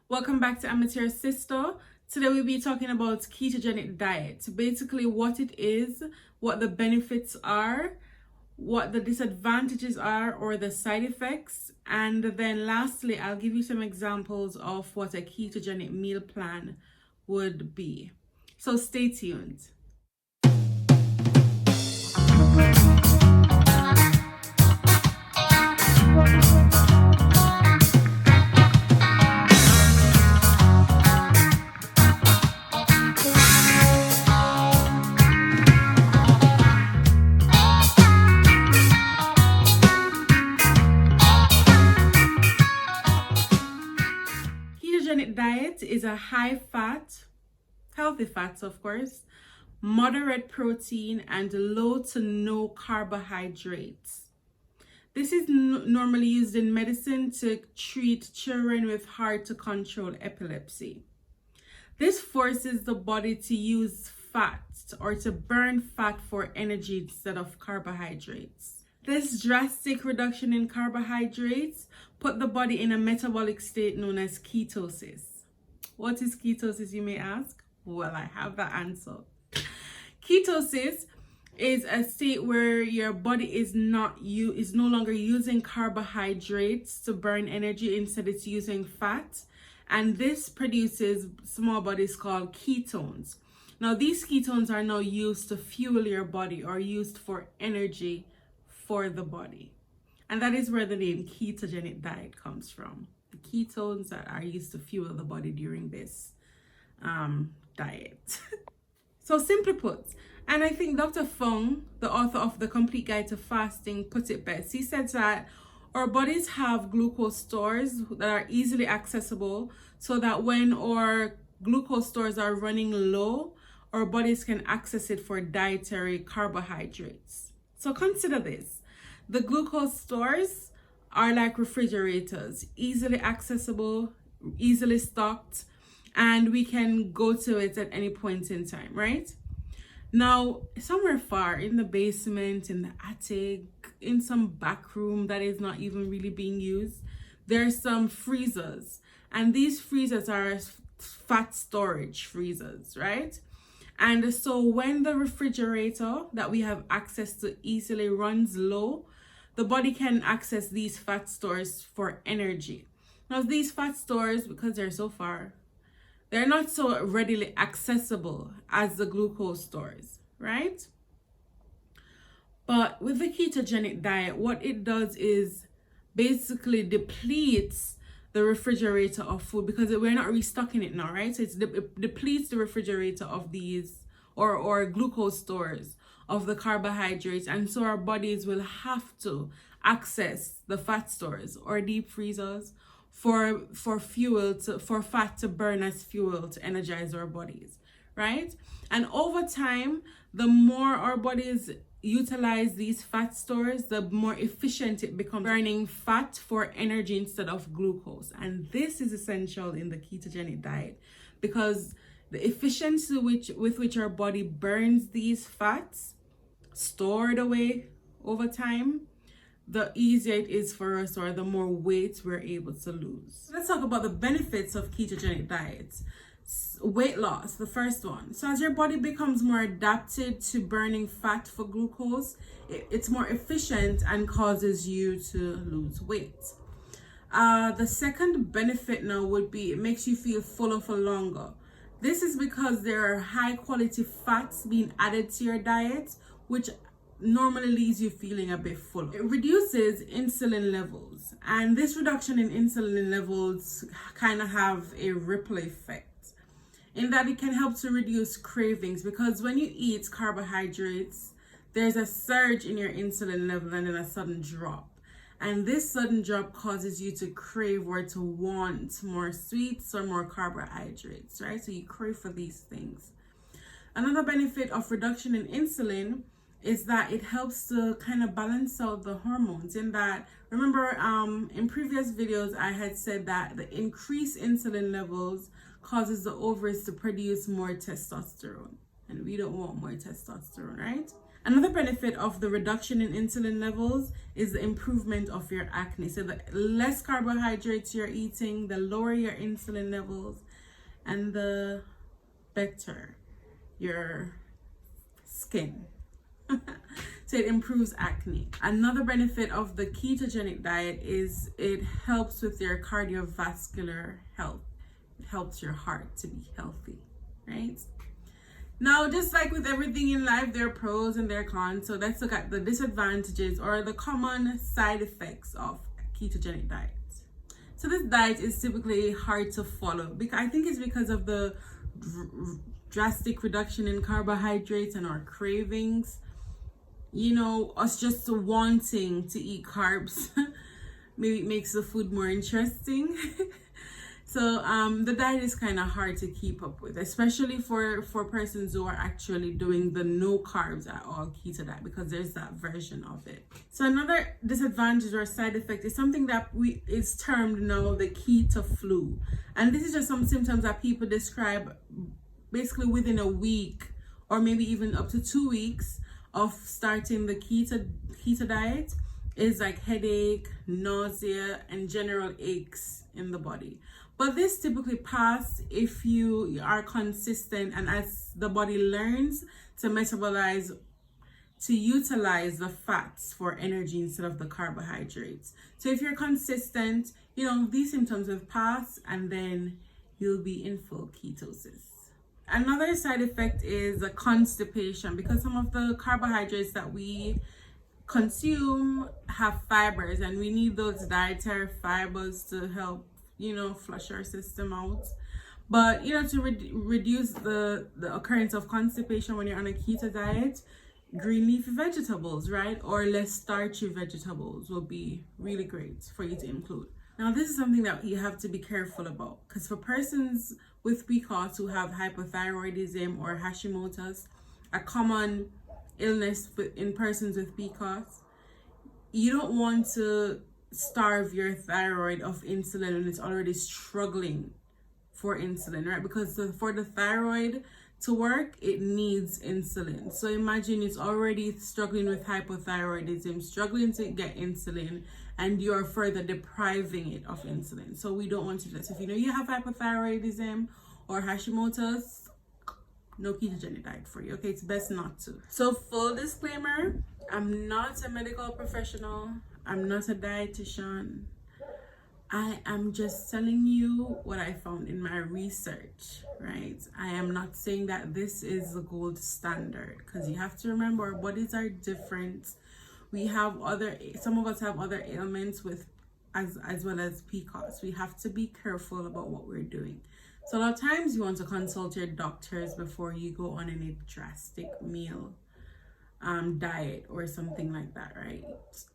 Welcome back to Amateur Sister. Today we'll be talking about ketogenic diet. Basically what it is, what the benefits are, what the disadvantages are or the side effects, and then lastly I'll give you some examples of what a ketogenic meal plan would be. So stay tuned. Ketogenic diet is a high fat, healthy fats of course, moderate protein and low to no carbohydrates. This is normally used in medicine to treat children with hard to control epilepsy. This forces the body to use fat or to burn fat for energy instead of carbohydrates. This drastic reduction in carbohydrates put the body in a metabolic state known as ketosis. What is ketosis, you may ask? Well, I have the answer. Ketosis is a state where your body is no longer using carbohydrates to burn energy. Instead, it's using fat, and this produces small bodies called ketones. Now, these ketones are now used to fuel your body or used for energy for the body, and that is where the name ketogenic diet comes from. The ketones that are used to fuel the body during this diet. So simply put, and I think Dr. Fung, the author of The Complete Guide to Fasting, put it best. He said that our bodies have glucose stores that are easily accessible so that when our glucose stores are running low, our bodies can access it for dietary carbohydrates. So consider this. The glucose stores are like refrigerators, easily accessible, easily stocked, and we can go to it at any point in time, right? Now, somewhere far in the basement, in the attic, in some back room that is not even really being used, there are some freezers. And these freezers are fat storage freezers, right? And so when the refrigerator that we have access to easily runs low, the body can access these fat stores for energy. Now, these fat stores, because they're so far, they're not so readily accessible as the glucose stores, right? But with the ketogenic diet, what it does is basically depletes the refrigerator of food, because we're not restocking it now, right? So it depletes the refrigerator of these or glucose stores of the carbohydrates, and so our bodies will have to access the fat stores or deep freezers for fat to burn as fuel to energize our bodies, right? And over time, the more our bodies utilize these fat stores, the more efficient it becomes, burning fat for energy instead of glucose. And this is essential in the ketogenic diet, because the efficiency with which our body burns these fats stored away over time, the easier it is for us, or the more weight we're able to lose. Let's talk about the benefits of ketogenic diets. Weight loss, the first one. So as your body becomes more adapted to burning fat for glucose, it's more efficient and causes you to lose weight. The second benefit now would be it makes you feel fuller for longer. This is because there are high quality fats being added to your diet, which normally leaves you feeling a bit full. It reduces insulin levels, and this reduction in insulin levels kind of have a ripple effect in that it can help to reduce cravings, because when you eat carbohydrates, there's a surge in your insulin level and then a sudden drop. And this sudden drop causes you to crave or to want more sweets or more carbohydrates, right? So you crave for these things. Another benefit of reduction in insulin is that it helps to kind of balance out the hormones. In that, remember in previous videos I had said that the increased insulin levels causes the ovaries to produce more testosterone, and we don't want more testosterone, right? Another benefit of the reduction in insulin levels is the improvement of your acne. So the less carbohydrates you're eating, the lower your insulin levels, and the better your skin. So it improves acne. Another benefit of the ketogenic diet is it helps with your cardiovascular health. It helps your heart to be healthy, right? Now, just like with everything in life, there are pros and there are cons. So let's look at the disadvantages or the common side effects of ketogenic diet. So this diet is typically hard to follow because I think it's because of the drastic reduction in carbohydrates and our cravings. You know, us just wanting to eat carbs. Maybe it makes the food more interesting. So the diet is kind of hard to keep up with, especially for persons who are actually doing the no carbs at all keto diet, because there's that version of it. So another disadvantage or side effect is something that is termed now the keto flu. And this is just some symptoms that people describe basically within a week or maybe even up to 2 weeks of starting the keto diet. Is like headache, nausea, and general aches in the body. But this typically passes if you are consistent and as the body learns to metabolize, to utilize the fats for energy instead of the carbohydrates. So if you're consistent, you know, these symptoms will pass and then you'll be in full ketosis. Another side effect is a constipation, because some of the carbohydrates that we consume have fibers and we need those dietary fibers to help, you know, flush our system out. But, you know, to reduce the occurrence of constipation when you're on a keto diet, green leafy vegetables, right? Or less starchy vegetables will be really great for you to include. Now, this is something that you have to be careful about, because for persons with PCOS who have hypothyroidism or Hashimoto's, a common illness in persons with PCOS, you don't want to starve your thyroid of insulin when it's already struggling for insulin, right? Because for the thyroid to work, it needs insulin. So imagine it's already struggling with hypothyroidism, struggling to get insulin, and you're further depriving it of insulin. So we don't want to do that. So if you know you have hypothyroidism or Hashimoto's, no ketogenic diet for you, okay? It's best not to. So full disclaimer, I'm not a medical professional. I'm not a dietitian. I am just telling you what I found in my research, right? I am not saying that this is the gold standard, because you have to remember our bodies are different. We have some of us have other ailments with as well as PCOS. We have to be careful about what we're doing. So a lot of times you want to consult your doctors before you go on any drastic meal diet or something like that, right?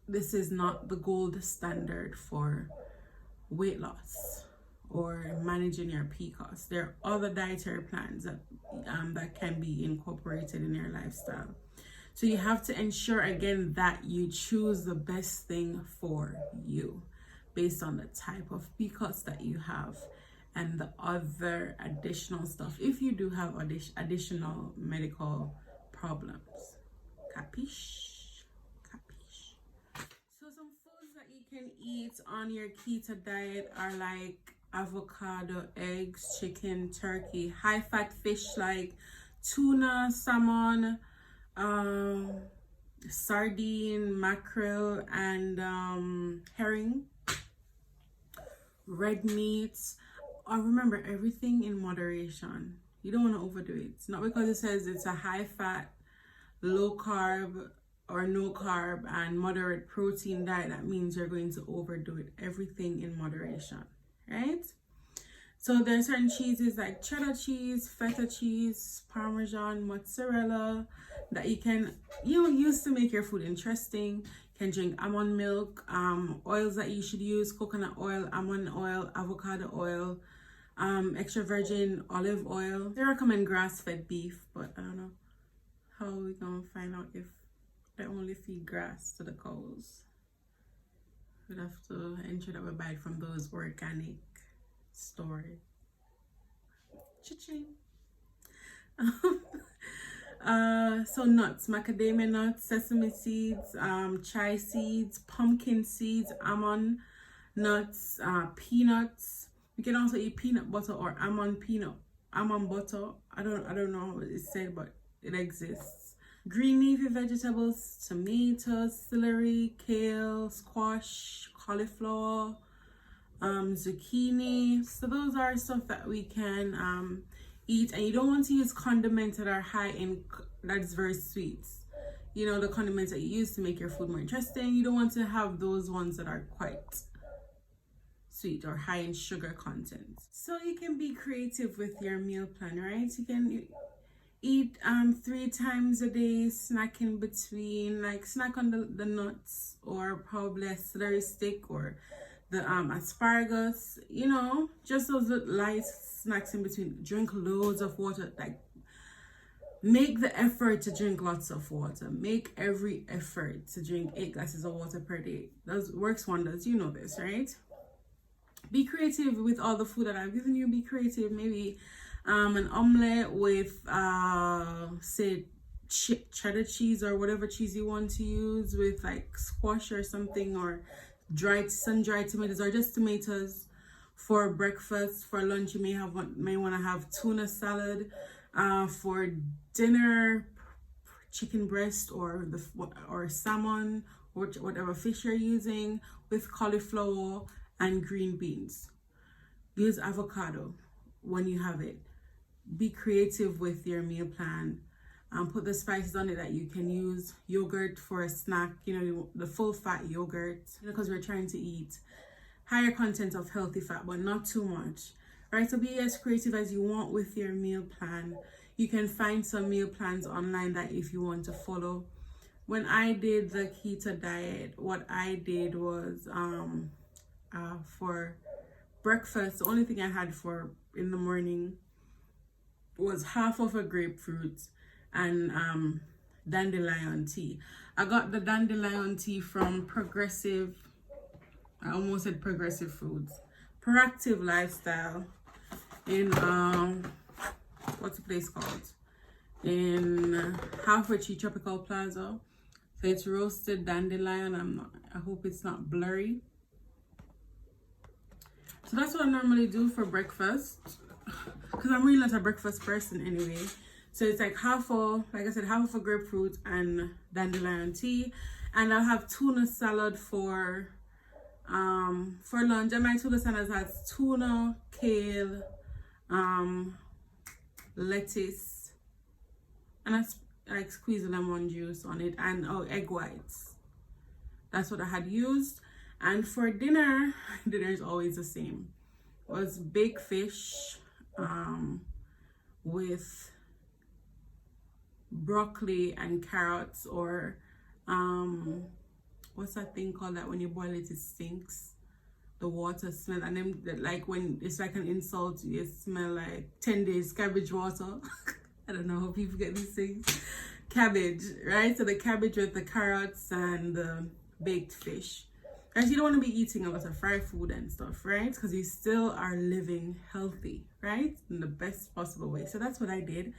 This is not the gold standard for weight loss or managing your PCOS. There are other dietary plans that can be incorporated in your lifestyle. So you have to ensure again that you choose the best thing for you based on the type of PCOS that you have and the other additional stuff if you do have additional medical problems. Capiche? Capiche? So some foods that you can eat on your keto diet are like avocado, eggs, chicken, turkey, high-fat fish like tuna, salmon, sardine, mackerel, and herring, red meats. Remember, everything in moderation. You don't want to overdo it. It's not because it says it's a high-fat, low-carb, or no-carb and moderate protein diet that means you're going to overdo it. Everything in moderation, right? So there are certain cheeses like cheddar cheese, feta cheese, parmesan, mozzarella that you can use to make your food interesting. You can drink almond milk, oils that you should use: coconut oil, almond oil, avocado oil, extra virgin olive oil. They recommend grass-fed beef, but I don't know how we're gonna find out if they only feed grass to the cows. We'd have to ensure that we buy it from those organic stores. Cha-ching. So nuts, macadamia nuts, sesame seeds, chia seeds, pumpkin seeds, almond nuts, peanuts. You can also eat peanut butter or almond butter. I don't know what it said, but it exists. Green leafy vegetables, tomatoes, celery, kale, squash, cauliflower, zucchini. So those are stuff that we can eat. And you don't want to use condiments that are high in, that's very sweet. You know, the condiments that you use to make your food more interesting. You don't want to have those ones that are quite sweet or high in sugar content. So you can be creative with your meal plan, right? You can eat 3 times a day, snack in between, like snack on the nuts, or probably a celery stick, or the asparagus, you know, just those light snacks in between. Drink loads of water. Like, make the effort to drink lots of water. Make every effort to drink 8 glasses of water per day. That works wonders. You know this, right? Be creative with all the food that I've given you. Be creative. Maybe an omelette with say cheddar cheese or whatever cheese you want to use, with like squash or something, or sun-dried tomatoes, or just tomatoes for breakfast. For lunch, you may want to have tuna salad. For dinner, chicken breast or salmon, or whatever fish you're using, with cauliflower and green beans. Use avocado when you have it. Be creative with your meal plan. Put the spices on it that you can use. Yogurt for a snack, you know, the full fat yogurt, because we're trying to eat higher content of healthy fat, but not too much, right? So be as creative as you want with your meal plan. You can find some meal plans online that if you want to follow. When I did the keto diet, what I did was for breakfast, the only thing I had for in the morning was half of a grapefruit and dandelion tea. I got the dandelion tea from Progressive Foods, Proactive Lifestyle, in what's the place called, in Halfway Tree Tropical Plaza. So it's roasted dandelion. I hope it's not blurry. So that's what I normally do for breakfast, because I'm really not a breakfast person anyway. So it's like half of a grapefruit and dandelion tea, and I'll have tuna salad for lunch. And my tuna salad has tuna, kale, lettuce, and I like squeeze lemon juice on it, and egg whites. That's what I had used. And for dinner is always the same. It was baked fish with broccoli and carrots, or what's that thing called that when you boil it stinks, the water smell, and then like when it's like an insult, you smell like 10 days cabbage water. I don't know how people get these things. Cabbage, right? So the cabbage with the carrots and the baked fish. Guys, you don't want to be eating a lot of fried food and stuff, right? Because you still are living healthy, right? In the best possible way. So that's what I did.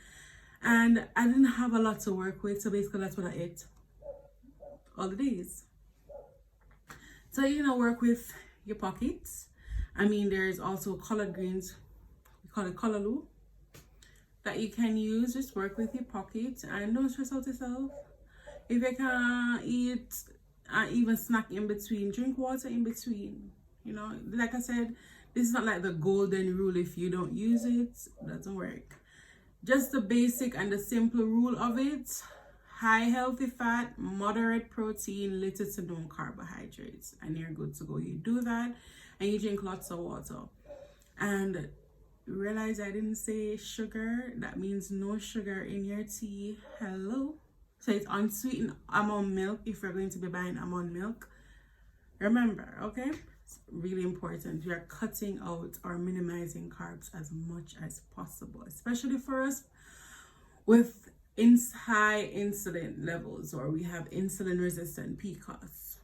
And I didn't have a lot to work with. So basically that's what I ate all the days. So, you know, work with your pockets. I mean, there's also collard greens. We call it callaloo, that you can use. Just work with your pockets and don't stress out yourself. If you can eat, even snack in between, drink water in between. You know, like I said, this is not like the golden rule. If you don't use it, it doesn't work. Just the basic and the simple rule of it: high healthy fat, moderate protein, little to no carbohydrates, and you're good to go. You do that and you drink lots of water. And realize I didn't say sugar. That means no sugar in your tea. Hello. So it's unsweetened almond milk if you're going to be buying almond milk. Remember, okay? It's really important. We are cutting out or minimizing carbs as much as possible, especially for us with high insulin levels, or we have insulin resistant PCOS.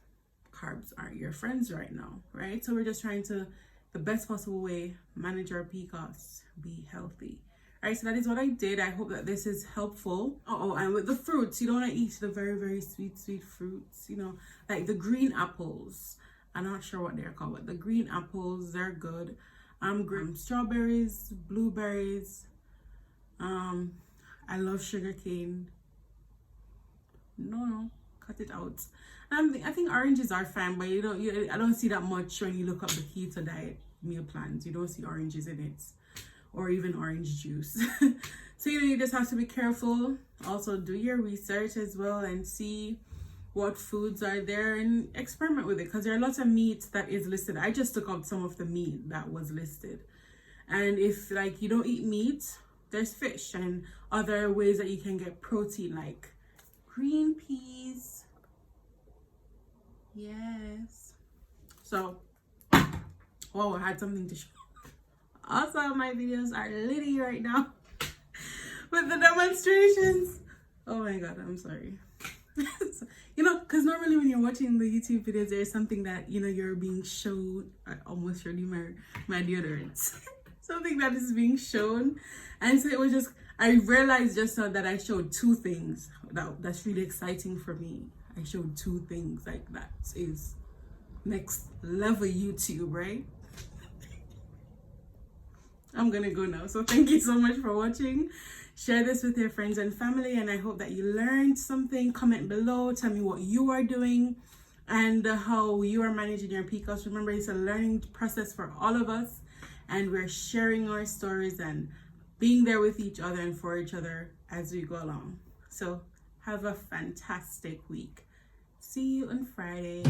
Carbs aren't your friends right now, right? So we're just trying to, the best possible way, manage our PCOS, be healthy, All right, so that is what I did. I hope that this is helpful. Oh, and with the fruits, you don't want to eat the very sweet fruits, you know, like the green apples. I'm not sure what they're called, but the green apples, they're good. Strawberries, blueberries. I love sugar cane. No, cut it out. I think oranges are fine, but I don't see that much when you look up the Keto Diet meal plans. You don't see oranges in it, or even orange juice. So you just have to be careful. Also do your research as well and see what foods are there and experiment with it, because there are lots of meat that is listed. I just took out some of the meat that was listed, and if like you don't eat meat, there's fish and other ways that you can get protein, like green peas. Yes. So wow, I had something to show. Also, my videos are litty right now with the demonstrations. Oh my god, I'm sorry. You know, because normally when you're watching the YouTube videos, there's something that, you know, you're being shown. I almost showed you my deodorants. Something that is being shown. And so it was just, I realized just now that I showed two things. That's really exciting for me. I showed two things. Like, that is next level YouTube, right? I'm gonna go now. So thank you so much for watching. Share this with your friends and family, and I hope that you learned something. Comment below, tell me what you are doing and how you are managing your PCOS. Remember, it's a learning process for all of us, and we're sharing our stories and being there with each other and for each other as we go along. So have a fantastic week. See you on Friday.